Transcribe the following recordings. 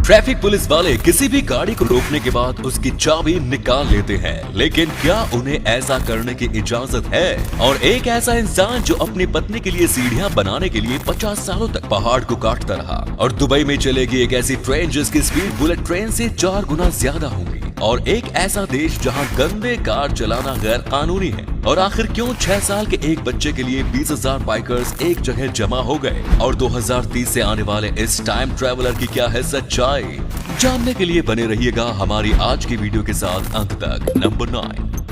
Traffic police वाले किसी भी गाड़ी को रोकने के बाद उसकी चाबी निकाल लेते हैं, लेकिन क्या उन्हें ऐसा करने की इजाजत है? और एक ऐसा इंसान जो अपनी पत्नी के लिए सीढ़ियां बनाने के लिए 50 सालों तक पहाड़ को काटता रहा, और दुबई में चलेगी एक ऐसी ट्रेन जिसकी स्पीड बुलेट ट्रेन से 4 गुना ज्यादा होगी, और एक ऐसा देश जहां गंदे कार चलाना गैर कानूनी है। और आखिर क्यों 6 साल के एक बच्चे के लिए 20,000 बाइकर्स एक जगह जमा हो गए, और 2030 से आने वाले इस टाइम ट्रेवलर की क्या है सच्चाई, जानने के लिए बने रहिएगा हमारी आज की वीडियो के साथ अंत तक। नंबर 9,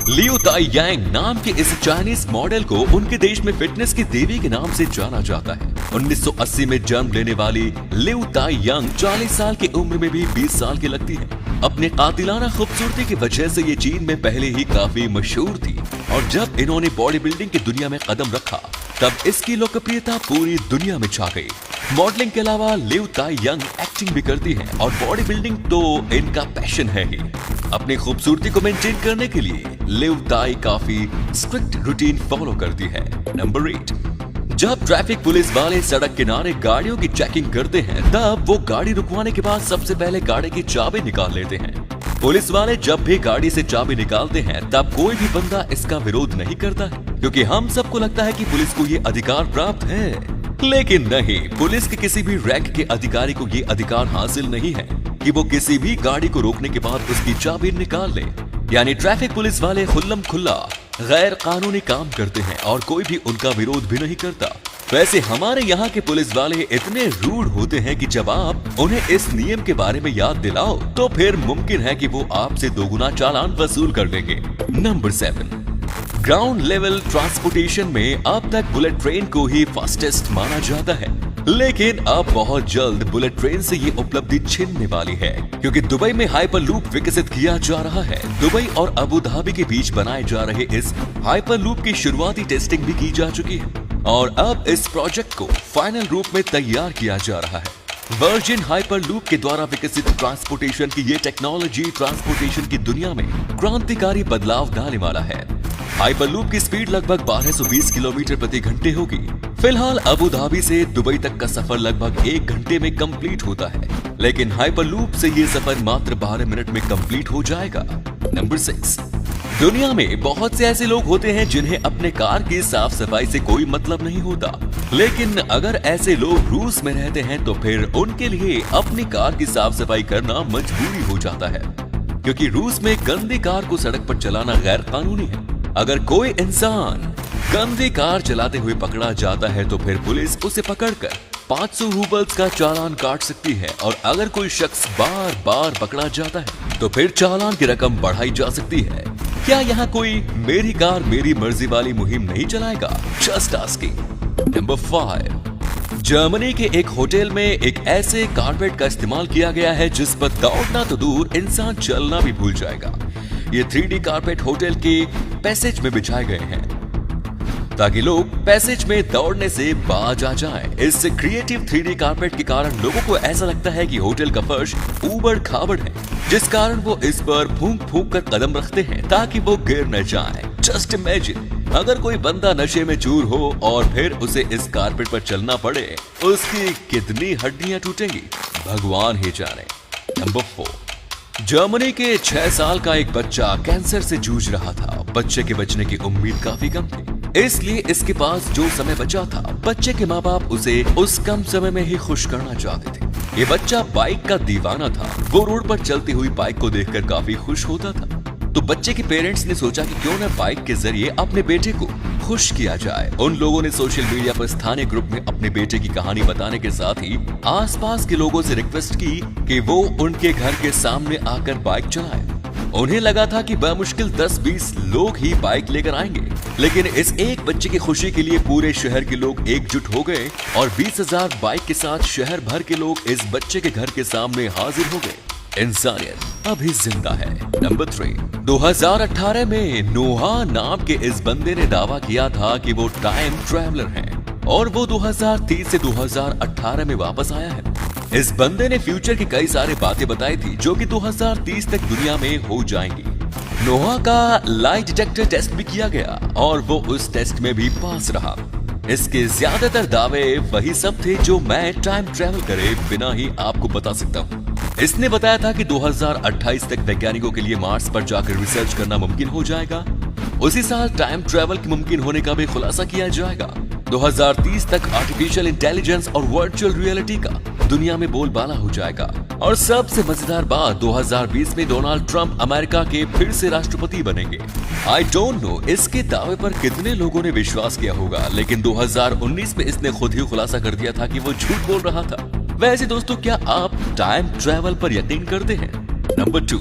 लियू ताई यांग नाम के इस चाइनीज मॉडल को उनके देश में फिटनेस की देवी के नाम से जाना जाता है। 1980 में जन्म लेने वाली लियू ताई यांग 40 साल की उम्र में भी 20 साल की लगती है। अपने कातिलाना खूबसूरती की वजह से ये चीन में पहले ही काफी मशहूर थी, और जब इन्होंने बॉडी बिल्डिंग की दुनिया में कदम रखा तब इसकी लोकप्रियता पूरी दुनिया में छा गई। मॉडलिंग के अलावा लियू ताई यांग एक्टिंग भी करती हैं, और बॉडी बिल्डिंग तो इनका पैशन है ही। अपनी खूबसूरती को मेंटेन करने के लिए लियू ताई काफी स्ट्रिक्ट रूटीन फॉलो करती है। नंबर 8, जब ट्रैफिक पुलिस वाले सड़क किनारे गाड़ियों की चेकिंग करते हैं तब वो गाड़ी रुकवाने के बाद सबसे पहले गाड़ी की चाबी निकाल लेते हैं। पुलिस वाले जब भी गाड़ी से चाबी निकालते हैं तब कोई भी बंदा इसका विरोध नहीं करता है, क्योंकि हम सबको लगता है कि पुलिस को ये अधिकार प्राप्त है। लेकिन नहीं, पुलिस के किसी भी रैंक के अधिकारी को ये अधिकार हासिल नहीं है कि वो किसी भी गाड़ी को रोकने के बाद उसकी चाबी निकाल ले। यानी ट्रैफिक पुलिस वाले खुल्लम खुल्ला गैर कानूनी काम करते हैं और कोई भी उनका विरोध भी नहीं करता। वैसे हमारे यहाँ के पुलिस वाले इतने रूड होते हैं कि जब आप उन्हें इस नियम के बारे में याद दिलाओ तो फिर मुमकिन है कि वो आपसे 2 गुना चालान वसूल कर लेंगे। नंबर 7, ग्राउंड लेवल ट्रांसपोर्टेशन में अब तक बुलेट ट्रेन को ही फास्टेस्ट माना जाता है, लेकिन अब बहुत जल्द बुलेट ट्रेन से ये उपलब्धि छिनने वाली है, क्योंकि दुबई में हाइपर लूप विकसित किया जा रहा है। दुबई और अबू धाबी के बीच बनाए जा रहे इस हाइपर लूप की शुरुआती टेस्टिंग भी की जा चुकी है, और अब इस प्रोजेक्ट को फाइनल रूप में तैयार किया जा रहा है। वर्जिन हाइपर लूप के द्वारा विकसित ट्रांसपोर्टेशन की ये टेक्नोलॉजी ट्रांसपोर्टेशन की दुनिया में क्रांतिकारी बदलाव लाने वाला है। हाइपर लूप की स्पीड लगभग 1220 किलोमीटर प्रति घंटे होगी। फिलहाल अबू धाबी से दुबई तक का सफर लगभग 1 घंटे में कंप्लीट होता है, लेकिन हाइपर लूप से ये सफर मात्र 12 मिनट में कंप्लीट हो जाएगा। नंबर 6, दुनिया में बहुत से ऐसे लोग होते हैं जिन्हें अपने कार की साफ सफाई से कोई मतलब नहीं होता, लेकिन अगर ऐसे लोग रूस में रहते हैं तो फिर उनके लिए अपनी कार की साफ सफाई करना मजबूरी हो जाता है, क्योंकि रूस में गंदी कार को सड़क पर चलाना गैर कानूनी है। अगर कोई इंसान गंदी कार चलाते हुए पकड़ा जाता है तो फिर पुलिस उसे पकड़कर 500 रूबल्स का चालान काट सकती है, और अगर कोई शख्स बार बार पकड़ा जाता है तो फिर चालान की रकम बढ़ाई जा सकती है। क्या यहाँ कोई मेरी कार मेरी मर्जी वाली मुहिम नहीं चलाएगा? Just asking. नंबर 5, जर्मनी के एक होटल में एक ऐसे कारपेट का इस्तेमाल किया गया है जिस पर दौड़ना तो दूर, इंसान चलना भी भूल जाएगा। ये 3D कारपेट होटल के पैसेज में बिछाए गए हैं ताकि लोग पैसेज में दौड़ने से बाज आ जाएं। इस क्रिएटिव 3D कारपेट के कारण लोगों को ऐसा लगता है कि होटल का फर्श ऊबड़ खाबड़ है, जिस कारण वो इस पर फूंक फूंक कर कदम रखते हैं ताकि वो गिर न जाए। जस्ट इमेजिन, अगर कोई बंदा नशे में चूर हो और फिर उसे इस कारपेट पर चलना पड़े, उसकी कितनी हड्डियां टूटेंगी भगवान ही जाने। नंबर 4, जर्मनी के 6 साल का एक बच्चा कैंसर से जूझ रहा था। बच्चे के बचने की उम्मीद काफी कम थी, इसलिए इसके पास जो समय बचा था, बच्चे के माँ बाप उसे उस कम समय में ही खुश करना चाहते थे। ये बच्चा बाइक का दीवाना था। वो रोड पर चलती हुई बाइक को देखकर काफी खुश होता था, तो बच्चे के पेरेंट्स ने सोचा कि क्यों न बाइक के जरिए अपने बेटे को खुश किया जाए। उन लोगों ने सोशल मीडिया पर स्थानीय ग्रुप में अपने बेटे की कहानी बताने के साथ ही आसपास के लोगों से रिक्वेस्ट की कि वो उनके घर के सामने आकर बाइक चलाएं। उन्हें लगा था कि बमुश्किल 10-20 लोग ही बाइक लेकर आएंगे, लेकिन इस एक बच्चे की खुशी के लिए पूरे शहर के लोग एकजुट हो गए, और 20,000 बाइक के साथ शहर भर के लोग इस बच्चे के घर के सामने हाजिर हो गए। इंसानियत अभी जिंदा है। नंबर 3, 2018 में नोहा नाम के इस बंदे ने दावा किया था कि वो टाइम ट्रैवलर है, और वो 2030 से 2018 में वापस आया है। इस बंदे ने फ्यूचर की कई सारी बातें बताई थी जो कि 2030 तक दुनिया में हो जाएंगी। नोहा का लाई डिटेक्टर टेस्ट भी किया गया और वो उस टेस्ट में भी पास रहा। इसके ज्यादातर दावे वही सब थे जो मैं टाइम ट्रैवल करे बिना ही आपको बता सकता हूँ। इसने बताया था कि 2028 तक वैज्ञानिकों के लिए मार्स पर जाकर रिसर्च करना मुमकिन हो जाएगा। उसी साल टाइम ट्रेवल के मुमकिन होने का भी खुलासा किया जाएगा। 2030 तक आर्टिफिशियल इंटेलिजेंस और वर्चुअल रियलिटी का दुनिया में बोलबाला हो जाएगा। और सबसे मजेदार बात, 2020 में डोनाल्ड ट्रंप अमेरिका के फिर से राष्ट्रपति बनेंगे। आई डोंट नो इसके दावे पर कितने लोगों ने विश्वास किया होगा, लेकिन 2019 में इसने खुद ही खुलासा कर दिया था कि वो झूठ बोल रहा था। वैसे दोस्तों, क्या आप टाइम ट्रेवल पर यकीन करते हैं? नंबर 2,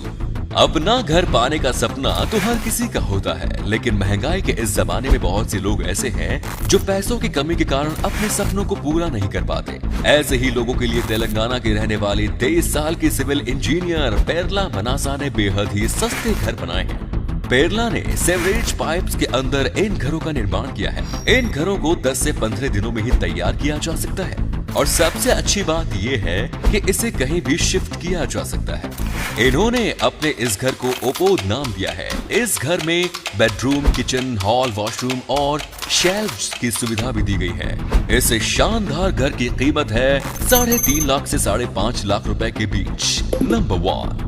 अपना घर पाने का सपना तो हर किसी का होता है, लेकिन महंगाई के इस जमाने में बहुत से लोग ऐसे हैं जो पैसों की कमी के कारण अपने सपनों को पूरा नहीं कर पाते। ऐसे ही लोगों के लिए तेलंगाना की रहने वाली 23 साल की सिविल इंजीनियर पेरला मनासा ने बेहद ही सस्ते घर बनाए हैं। पेरला ने सेवरेज पाइप्स के अंदर इन घरों का निर्माण किया है। इन घरों को 10 से 15 दिनों में ही तैयार किया जा सकता है और सबसे अच्छी बात यह है कि इसे कहीं भी शिफ्ट किया जा सकता है। इन्होंने अपने इस घर को ओपोद नाम दिया है। इस घर में बेडरूम, किचन, हॉल, वॉशरूम और शेल्व्स की सुविधा भी दी गई है। इस शानदार घर की कीमत है 3.5 लाख से 5.5 लाख रुपए के बीच। नंबर 1,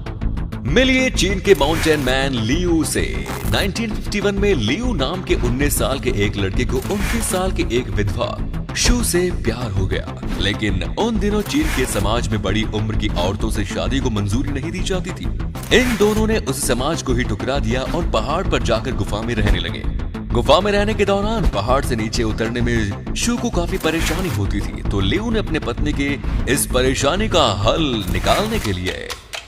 मिलिए चीन के माउंटेन मैन लियू से। 1951 में लियू नाम के 19 साल के एक लड़के को 29 साल की एक विधवा शू से प्यार हो गया, लेकिन उन दिनों चीन के समाज में बड़ी उम्र की औरतों से शादी को मंजूरी नहीं दी जाती थी। इन दोनों ने उस समाज को ही ठुकरा दिया और पहाड़ पर जाकर गुफा में रहने लगे। गुफा में रहने के दौरान पहाड़ से नीचे उतरने में शू को काफी परेशानी होती थी, तो लियू ने अपने पत्नी के इस परेशानी का हल निकालने के लिए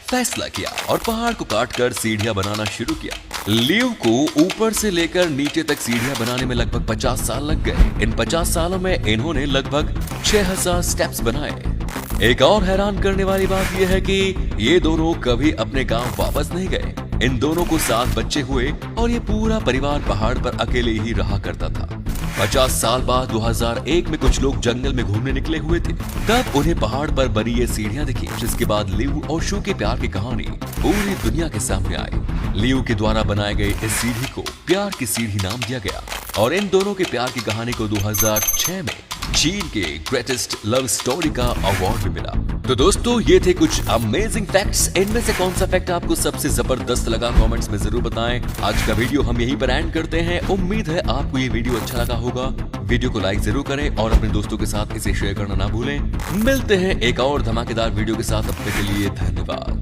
फैसला किया और पहाड़ को काटकर सीढ़ियां बनाना शुरू किया। लियू को ऊपर से लेकर नीचे तक सीढ़ियां बनाने में लगभग 50 साल लग गए। इन 50 सालों में इन्होंने लगभग 6000 स्टेप्स बनाए। एक और हैरान करने वाली बात यह है कि ये दोनों कभी अपने गांव वापस नहीं गए। इन दोनों को 7 बच्चे हुए और ये पूरा परिवार पहाड़ पर अकेले ही रहा करता था। 50 साल बाद 2001 में कुछ लोग जंगल में घूमने निकले हुए थे। तब उन्हें पहाड़ पर बनी ये सीढ़ियां दिखी, जिसके बाद लियू और शू के प्यार की कहानी पूरी दुनिया के सामने आई। लियू के द्वारा बनाए गए इस सीढ़ी को प्यार की सीढ़ी नाम दिया गया और इन दोनों के प्यार की कहानी को 2006 में चीन के ग्रेटेस्ट लव स्टोरी का अवार्ड भी मिला। तो दोस्तों, ये थे कुछ अमेजिंग फैक्ट्स। इनमें से कौन सा फैक्ट आपको सबसे जबरदस्त लगा, कमेंट्स में जरूर बताएं। आज का वीडियो हम यहीं पर एंड करते हैं। उम्मीद है आपको ये वीडियो अच्छा लगा होगा। वीडियो को लाइक जरूर करें और अपने दोस्तों के साथ इसे शेयर करना ना भूलें। मिलते हैं एक और धमाकेदार वीडियो के साथ। अब तक के लिए धन्यवाद।